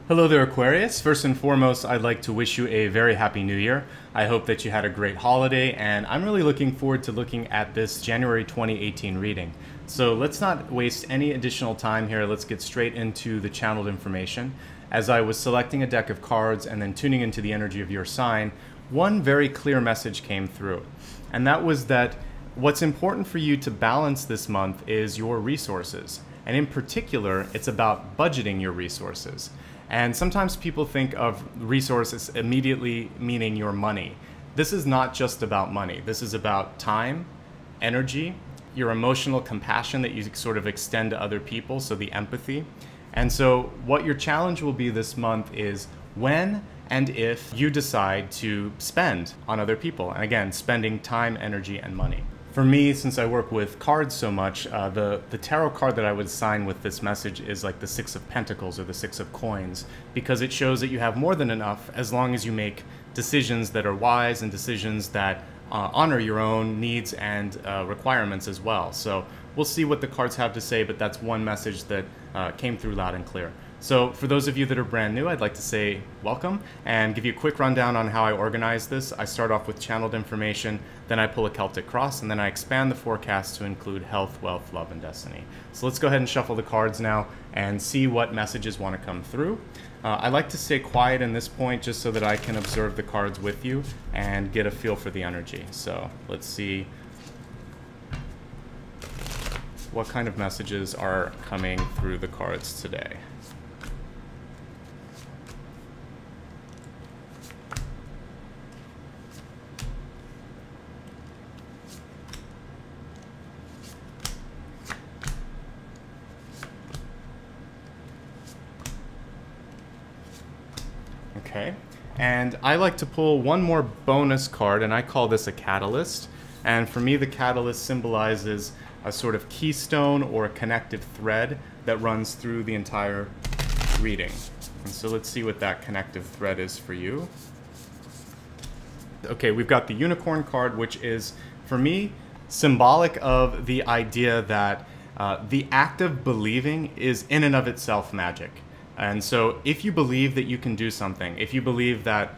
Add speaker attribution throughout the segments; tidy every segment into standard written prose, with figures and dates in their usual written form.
Speaker 1: Hello there, Aquarius. First and foremost, I'd like to wish you a very happy new year. I hope that you had a great holiday, and I'm really looking forward to looking at this January 2018 reading. So let's not waste any additional time here. Let's get straight into the channeled information. As I was selecting a deck of cards and then tuning into the energy of your sign, one very clear message came through, and that was that what's important for you to balance this month is your resources. And in particular, it's about budgeting your resources. And sometimes people think of resources immediately meaning your money. This is not just about money. This is about time, energy, your emotional compassion that you sort of extend to other people, so the empathy. And so what your challenge will be this month is when and if you decide to spend on other people. And again, spending time, energy, and money. For me, since I work with cards so much, the tarot card that I would sign with this message is like the Six of Pentacles or the Six of Coins, because it shows that you have more than enough as long as you make decisions that are wise and decisions that honor your own needs and requirements as well. So we'll see what the cards have to say, but that's one message that came through loud and clear. So for those of you that are brand new, I'd like to say welcome and give you a quick rundown on how I organize this. I start off with channeled information, then I pull a Celtic Cross, and then I expand the forecast to include health, wealth, love, and destiny. So let's go ahead and shuffle the cards now and see what messages want to come through. I like to stay quiet in this point just so that I can observe the cards with you and get a feel for the energy. So let's see what kind of messages are coming through the cards today. Okay, and I like to pull one more bonus card, and I call this a catalyst. And for me, the catalyst symbolizes a sort of keystone or a connective thread that runs through the entire reading. And so let's see what that connective thread is for you. Okay, we've got the unicorn card, which is, for me, symbolic of the idea that the act of believing is in and of itself magic. And so if you believe that you can do something, if you believe that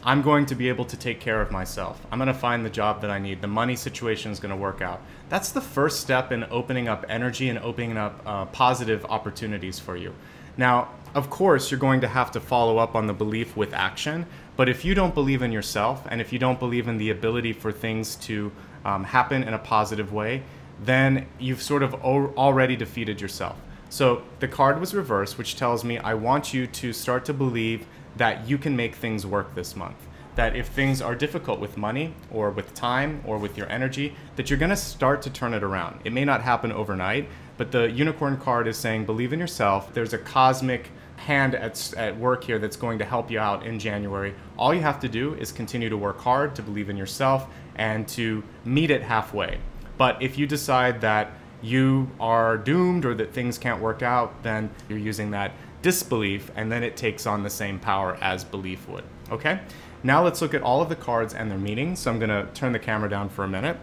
Speaker 1: I'm going to be able to take care of myself, I'm going to find the job that I need, the money situation is going to work out, that's the first step in opening up energy and opening up positive opportunities for you. Now, of course, you're going to have to follow up on the belief with action, but if you don't believe in yourself and if you don't believe in the ability for things to happen in a positive way, then you've sort of already defeated yourself. So the card was reversed, which tells me I want you to start to believe that you can make things work this month. That if things are difficult with money or with time or with your energy, that you're going to start to turn it around. It may not happen overnight, but the unicorn card is saying believe in yourself. There's a cosmic hand at work here that's going to help you out in January. All you have to do is continue to work hard, to believe in yourself, and to meet it halfway. But if you decide that you are doomed or that things can't work out, then you're using that disbelief, and then it takes on the same power as belief would. Okay? Now let's look at all of the cards and their meanings. So I'm going to turn the camera down for a minute.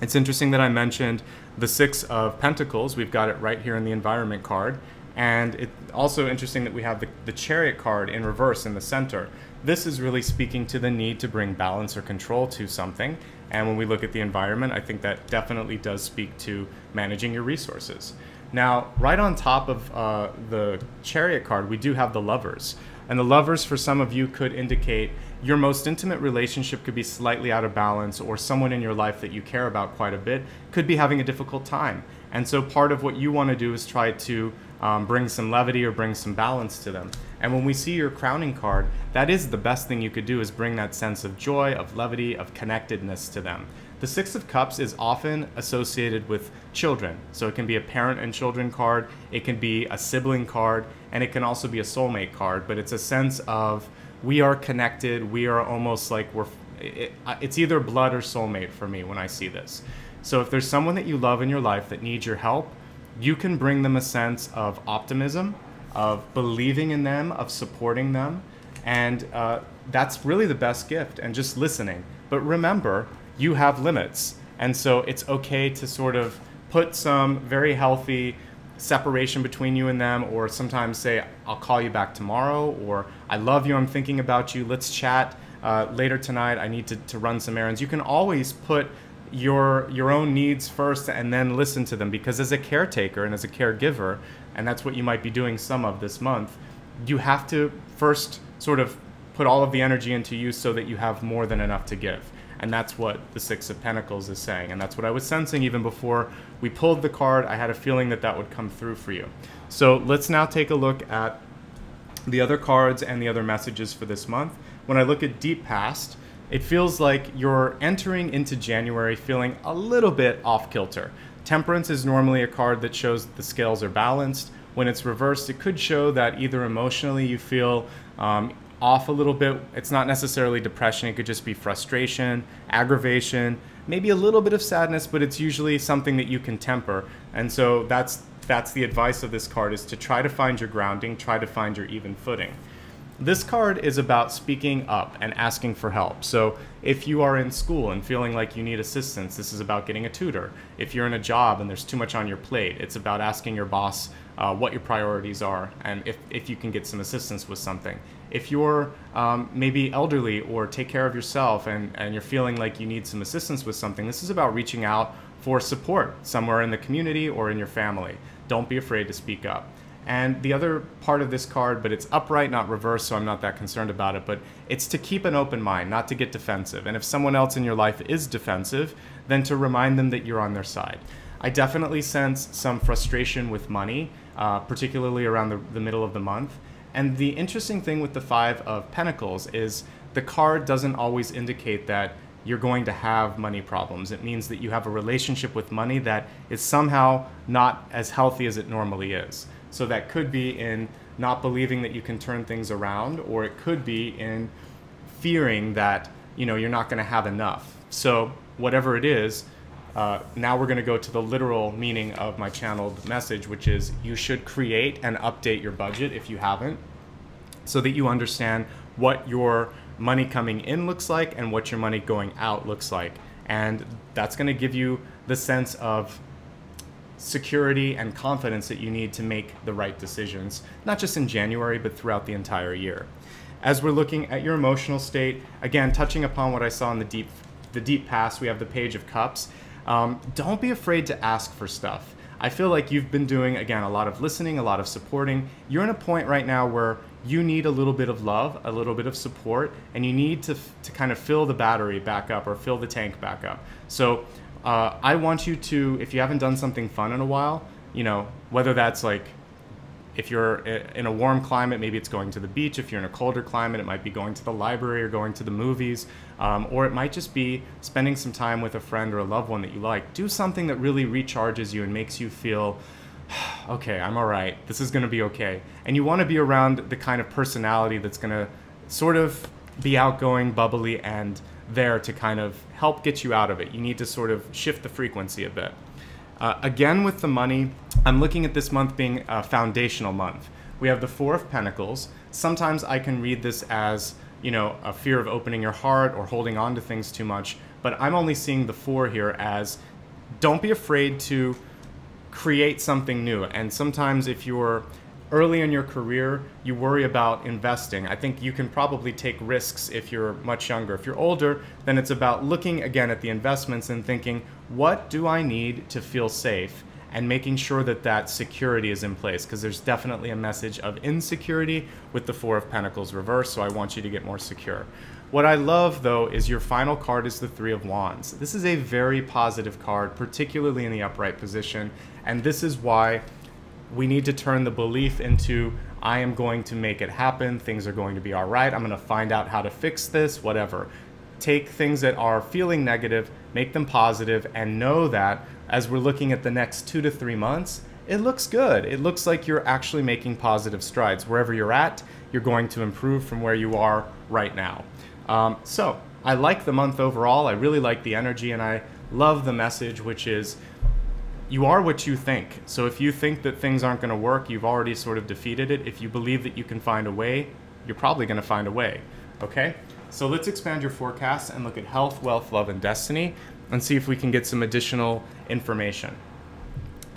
Speaker 1: It's interesting that I mentioned the Six of Pentacles. We've got it right here in the environment card. And it's also interesting that we have the Chariot card in reverse in the center. This is really speaking to the need to bring balance or control to something. And when we look at the environment, I think that definitely does speak to managing your resources. Now, right on top of the Chariot card, we do have the Lovers. And the Lovers, for some of you, could indicate your most intimate relationship could be slightly out of balance, or someone in your life that you care about quite a bit could be having a difficult time. And so part of what you want to do is try to bring some levity or bring some balance to them. And when we see your crowning card, that is the best thing you could do, is bring that sense of joy, of levity, of connectedness to them. The Six of Cups is often associated with children. So it can be a parent and children card, it can be a sibling card, and it can also be a soulmate card. But it's a sense of we are connected, we are almost like it's either blood or soulmate for me when I see this. So if there's someone that you love in your life that needs your help, you can bring them a sense of optimism, of believing in them, of supporting them, and that's really the best gift, and just listening. But remember, you have limits, and so it's okay to sort of put some very healthy separation between you and them, or sometimes say, I'll call you back tomorrow, or I love you, I'm thinking about you, let's chat later tonight, I need to run some errands. You can always put your own needs first and then listen to them, because as a caretaker and as a caregiver, and that's what you might be doing some of this month, you have to first sort of put all of the energy into you so that you have more than enough to give. And that's what the Six of Pentacles is saying. And that's what I was sensing even before we pulled the card. I had a feeling that that would come through for you. So let's now take a look at the other cards and the other messages for this month. When I look at Deep Past, it feels like you're entering into January feeling a little bit off kilter. Temperance is normally a card that shows that the scales are balanced. When it's reversed, it could show that either emotionally you feel off a little bit. It's not necessarily depression, it could just be frustration, aggravation, maybe a little bit of sadness, but it's usually something that you can temper. And so that's the advice of this card, is to try to find your grounding, try to find your even footing. This card is about speaking up and asking for help. So if you are in school and feeling like you need assistance, this is about getting a tutor. If you're in a job and there's too much on your plate, it's about asking your boss what your priorities are and if you can get some assistance with something. If you're maybe elderly or take care of yourself and you're feeling like you need some assistance with something, this is about reaching out for support somewhere in the community or in your family. Don't be afraid to speak up. And the other part of this card, but it's upright, not reversed, so I'm not that concerned about it, but it's to keep an open mind, not to get defensive. And if someone else in your life is defensive, then to remind them that you're on their side. I definitely sense some frustration with money, particularly around the middle of the month. And the interesting thing with the Five of Pentacles is the card doesn't always indicate that you're going to have money problems. It means that you have a relationship with money that is somehow not as healthy as it normally is. So that could be in not believing that you can turn things around, or it could be in fearing that you're not going to have enough. So whatever it is, now we're going to go to the literal meaning of my channeled message, which is you should create and update your budget if you haven't, so that you understand what your money coming in looks like and what your money going out looks like. And that's going to give you the sense of security and confidence that you need to make the right decisions, not just in January, but throughout the entire year. As we're looking at your emotional state, again, touching upon what I saw in the deep past, we have the Page of Cups. Don't be afraid to ask for stuff. I feel like you've been doing, again, a lot of listening, a lot of supporting. You're in a point right now where you need a little bit of love, a little bit of support, and you need to kind of fill the battery back up, or fill the tank back up. So I want you to, if you haven't done something fun in a while, whether that's like, if you're in a warm climate, maybe it's going to the beach. If you're in a colder climate, it might be going to the library or going to the movies, or it might just be spending some time with a friend or a loved one that you like. Do something that really recharges you and makes you feel, okay, I'm all right, this is gonna be okay. And you wanna be around the kind of personality that's gonna sort of be outgoing, bubbly, and there to kind of help get you out of it. You need to sort of shift the frequency a bit. Again, with the money, I'm looking at this month being a foundational month. We have the Four of Pentacles. Sometimes I can read this as, a fear of opening your heart or holding on to things too much, but I'm only seeing the four here as don't be afraid to create something new. And sometimes if you're early in your career, you worry about investing. I think you can probably take risks if you're much younger. If you're older, then it's about looking again at the investments and thinking, what do I need to feel safe? And making sure that that security is in place, because there's definitely a message of insecurity with the Four of Pentacles reversed, so I want you to get more secure. What I love, though, is your final card is the Three of Wands. This is a very positive card, particularly in the upright position, and this is why we need to turn the belief into, I am going to make it happen, things are going to be all right, I'm going to find out how to fix this, whatever. Take things that are feeling negative, make them positive, and know that as we're looking at the next 2 to 3 months, it looks good. It looks like you're actually making positive strides. Wherever you're at, you're going to improve from where you are right now. So I like the month overall. I really like the energy, and I love the message, which is you are what you think. So if you think that things aren't going to work, you've already sort of defeated it. If you believe that you can find a way, you're probably going to find a way. Okay? So let's expand your forecast and look at health, wealth, love, and destiny, and see if we can get some additional information.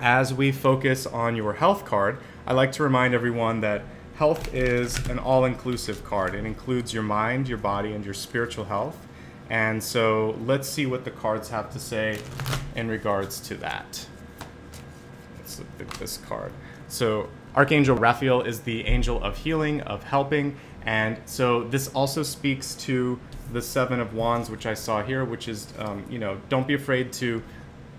Speaker 1: As we focus on your health card, I like to remind everyone that health is an all-inclusive card. It includes your mind, your body, and your spiritual health. And so let's see what the cards have to say in regards to that. Let's look at this card. So Archangel Raphael is the angel of healing, of helping, and so this also speaks to the Seven of Wands, which I saw here, which is, don't be afraid to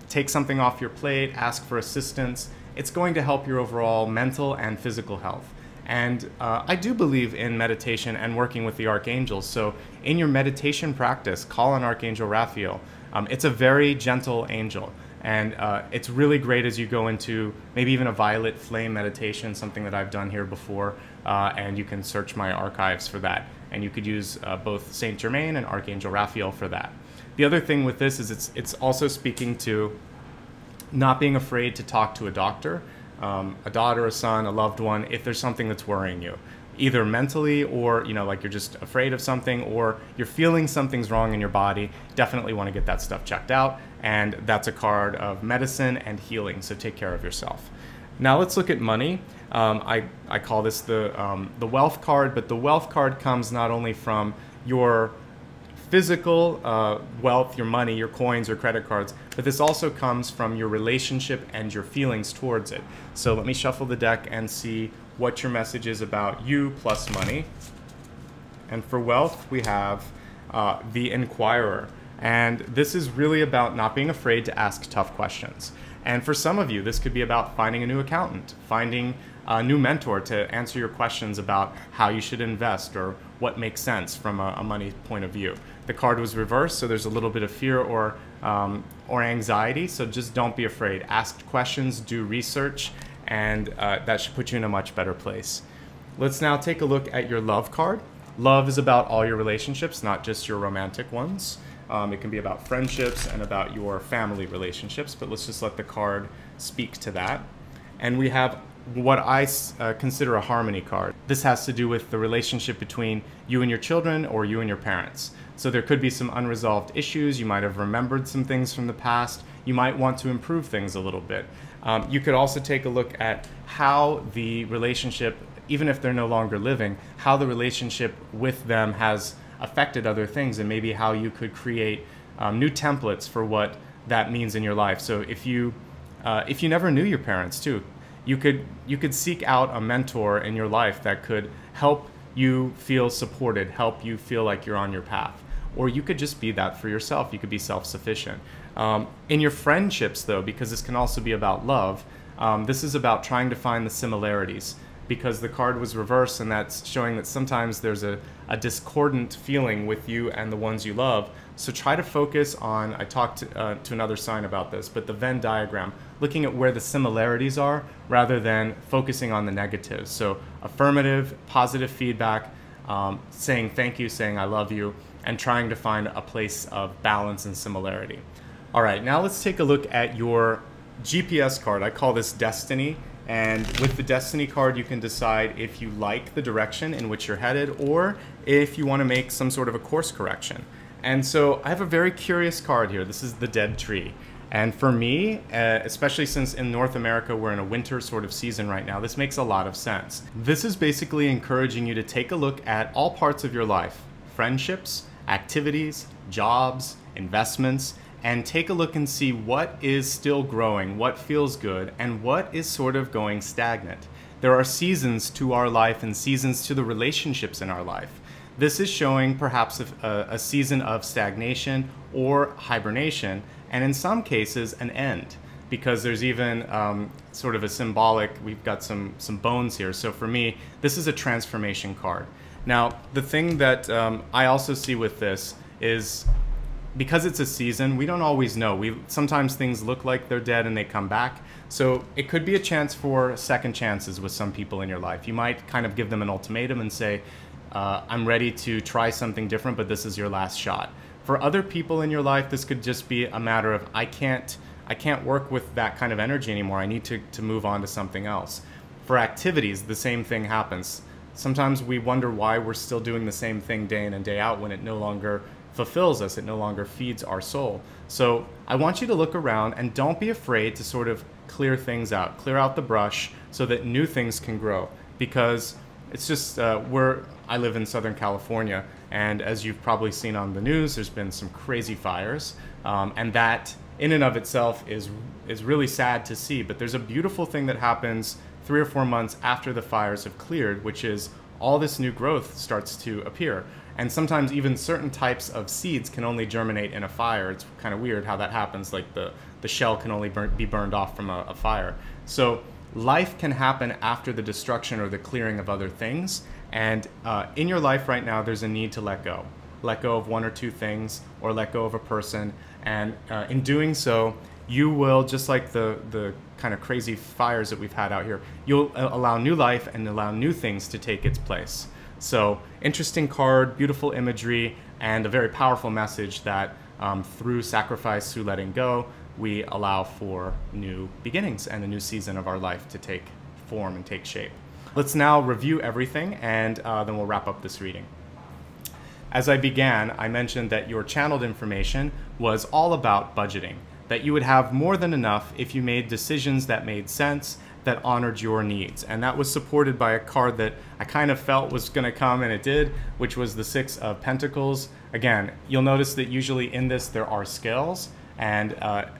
Speaker 1: take something off your plate, ask for assistance. It's going to help your overall mental and physical health. And I do believe in meditation and working with the archangels. So in your meditation practice, call on Archangel Raphael. It's a very gentle angel. And it's really great as you go into maybe even a violet flame meditation, something that I've done here before. And you can search my archives for that. And you could use both Saint Germain and Archangel Raphael for that. The other thing with this is it's also speaking to not being afraid to talk to a doctor, a daughter, a son, a loved one, if there's something that's worrying you, either mentally or, like you're just afraid of something or you're feeling something's wrong in your body. Definitely want to get that stuff checked out. And that's a card of medicine and healing. So take care of yourself. Now let's look at money. I call this the wealth card, but the wealth card comes not only from your physical wealth, your money, your coins or credit cards, but this also comes from your relationship and your feelings towards it. So let me shuffle the deck and see what your message is about you plus money. And for wealth, we have the Inquirer. And this is really about not being afraid to ask tough questions. And for some of you, this could be about finding a new accountant, finding a new mentor to answer your questions about how you should invest or what makes sense from a money point of view. The card was reversed, so there's a little bit of fear or anxiety, so just don't be afraid. Ask questions, do research, and that should put you in a much better place. Let's now take a look at your love card. Love is about all your relationships, not just your romantic ones. It can be about friendships and about your family relationships, but let's just let the card speak to that. And we have what I consider a harmony card. This has to do with the relationship between you and your children or you and your parents. So there could be some unresolved issues. You might have remembered some things from the past. You might want to improve things a little bit. You could also take a look at how the relationship, even if they're no longer living, how the relationship with them has affected other things, and maybe how you could create new templates for what that means in your life. So if you never knew your parents too, you could seek out a mentor in your life that could help you feel supported, help you feel like you're on your path. Or you could just be that for yourself. You could be self-sufficient. In your friendships though, because this can also be about love, this is about trying to find the similarities, because the card was reversed, and that's showing that sometimes there's a discordant feeling with you and the ones you love. So try to focus on, I talked to another sign about this, but the Venn diagram, looking at where the similarities are rather than focusing on the negatives. So affirmative, positive feedback, saying thank you, saying I love you, and trying to find a place of balance and similarity. All right, now let's take a look at your GPS card. I call this Destiny. And with the Destiny card, you can decide if you like the direction in which you're headed or if you want to make some sort of a course correction. And so I have a very curious card here. This is the Dead Tree. And for me, especially since in North America we're in a winter sort of season right now, this makes a lot of sense. This is basically encouraging you to take a look at all parts of your life, friendships, activities, jobs, investments, and take a look and see what is still growing, what feels good, and what is sort of going stagnant. There are seasons to our life and seasons to the relationships in our life. This is showing perhaps a season of stagnation or hibernation, and in some cases an end, because there's even sort of a symbolic, we've got some bones here. So for me, this is a transformation card. Now, the thing that I also see with this is, because it's a season, we don't always know. Sometimes things look like they're dead and they come back. So it could be a chance for second chances with some people in your life. You might kind of give them an ultimatum and say, I'm ready to try something different, but this is your last shot. For other people in your life, this could just be a matter of, I can't work with that kind of energy anymore. I need to move on to something else. For activities, the same thing happens. Sometimes we wonder why we're still doing the same thing day in and day out when it no longer fulfills us. It no longer feeds our soul. So I want you to look around and don't be afraid to sort of clear things out, clear out the brush so that new things can grow. Because it's just, I live in Southern California, and as you've probably seen on the news, there's been some crazy fires, and that in and of itself is really sad to see. But there's a beautiful thing that happens 3 or 4 months after the fires have cleared, which is all this new growth starts to appear. And sometimes even certain types of seeds can only germinate in a fire. It's kind of weird how that happens, like the shell can only be burned off from a fire. So life can happen after the destruction or the clearing of other things. And in your life right now, there's a need to let go. Let go of 1 or 2 things, or let go of a person. And in doing so, you will, just like the kind of crazy fires that we've had out here, you'll allow new life and allow new things to take its place. So interesting card, beautiful imagery, and a very powerful message that through sacrifice, through letting go, we allow for new beginnings and a new season of our life to take form and take shape. Let's now review everything, and then we'll wrap up this reading. As I began, I mentioned that your channeled information was all about budgeting, that you would have more than enough if you made decisions that made sense, that honored your needs. And that was supported by a card that I kind of felt was going to come, and it did, which was the 6 of Pentacles. Again, you'll notice that usually in this there are scales, and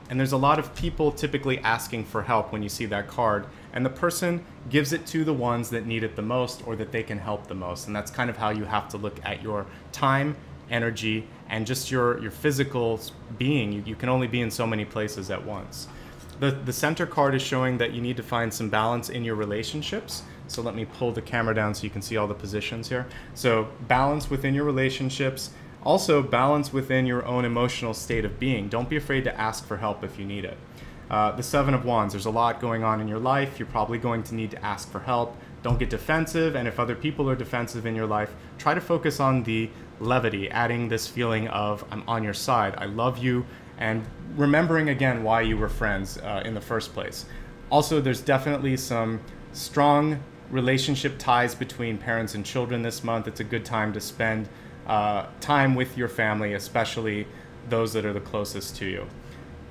Speaker 1: there's a lot of people typically asking for help when you see that card, and the person gives it to the ones that need it the most, or that they can help the most. And that's kind of how you have to look at your time, energy, and just your physical being. You can only be in so many places at once. The center card is showing that you need to find some balance in your relationships. So let me pull the camera down so you can see all the positions here. So balance within your relationships. Also balance within your own emotional state of being. Don't be afraid to ask for help if you need it. The 7 of Wands, there's a lot going on in your life. You're probably going to need to ask for help. Don't get defensive, and if other people are defensive in your life, try to focus on the levity, adding this feeling of, I'm on your side, I love you, and remembering again why you were friends in the first place. Also, there's definitely some strong relationship ties between parents and children this month. It's a good time to spend time with your family, especially those that are the closest to you.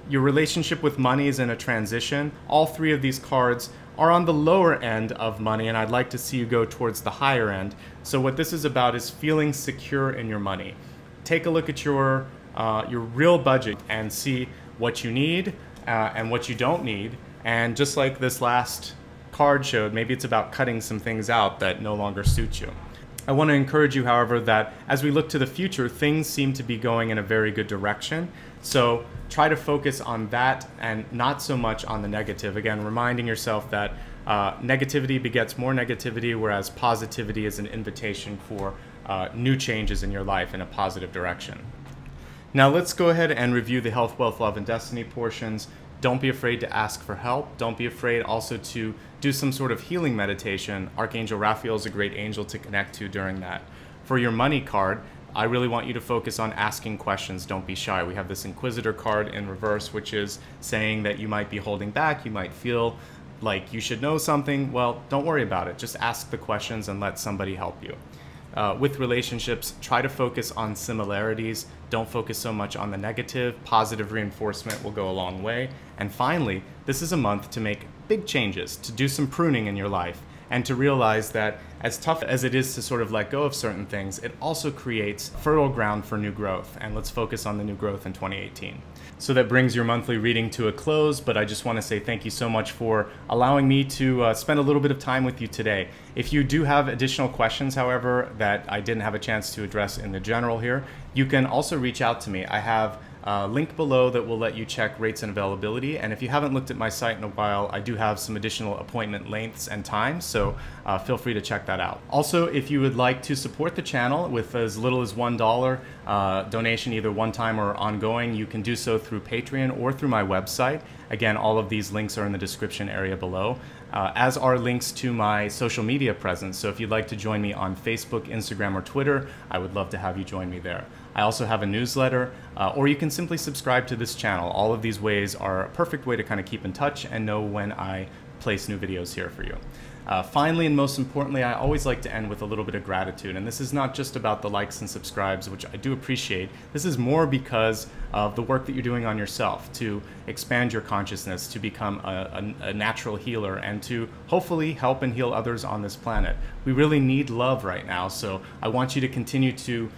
Speaker 1: Your relationship with money is in a transition. All 3 of these cards are on the lower end of money, and I'd like to see you go towards the higher end. So what this is about is feeling secure in your money. Take a look at your real budget and see what you need and what you don't need. And just like this last card showed, maybe it's about cutting some things out that no longer suit you. I want to encourage you, however, that as we look to the future, things seem to be going in a very good direction. So try to focus on that and not so much on the negative. Again, reminding yourself that negativity begets more negativity, whereas positivity is an invitation for new changes in your life in a positive direction. Now let's go ahead and review the health, wealth, love, and destiny portions. Don't be afraid to ask for help. Don't be afraid also to do some sort of healing meditation. Archangel Raphael is a great angel to connect to during that. For your money card, I really want you to focus on asking questions. Don't be shy. We have this Inquisitor card in reverse, which is saying that you might be holding back. You might feel like you should know something. Well, don't worry about it. Just ask the questions and let somebody help you. With relationships, try to focus on similarities. Don't focus so much on the negative. Positive reinforcement will go a long way. And finally, this is a month to make big changes, to do some pruning in your life, and to realize that as tough as it is to sort of let go of certain things, it also creates fertile ground for new growth. And let's focus on the new growth in 2018. So that brings your monthly reading to a close, but I just want to say thank you so much for allowing me to spend a little bit of time with you today. If you do have additional questions, however, that I didn't have a chance to address in the general here, you can also reach out to me. I have a link below that will let you check rates and availability, and if you haven't looked at my site in a while, I do have some additional appointment lengths and times, so feel free to check that out. Also, if you would like to support the channel with as little as $1 donation, either one time or ongoing, you can do so through Patreon or through my website. Again, all of these links are in the description area below, as are links to my social media presence. So if you'd like to join me on Facebook, Instagram, or Twitter, I would love to have you join me there. I also have a newsletter, or you can simply subscribe to this channel. All of these ways are a perfect way to kind of keep in touch and know when I place new videos here for you. Finally, and most importantly, I always like to end with a little bit of gratitude. And this is not just about the likes and subscribes, which I do appreciate. This is more because of the work that you're doing on yourself to expand your consciousness, to become a natural healer, and to hopefully help and heal others on this planet. We really need love right now, so I want you to continue to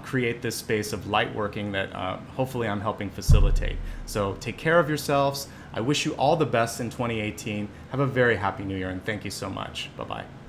Speaker 1: create this space of light working that hopefully I'm helping facilitate. So take care of yourselves. I wish you all the best in 2018. Have a very happy new year, and thank you so much. Bye-bye.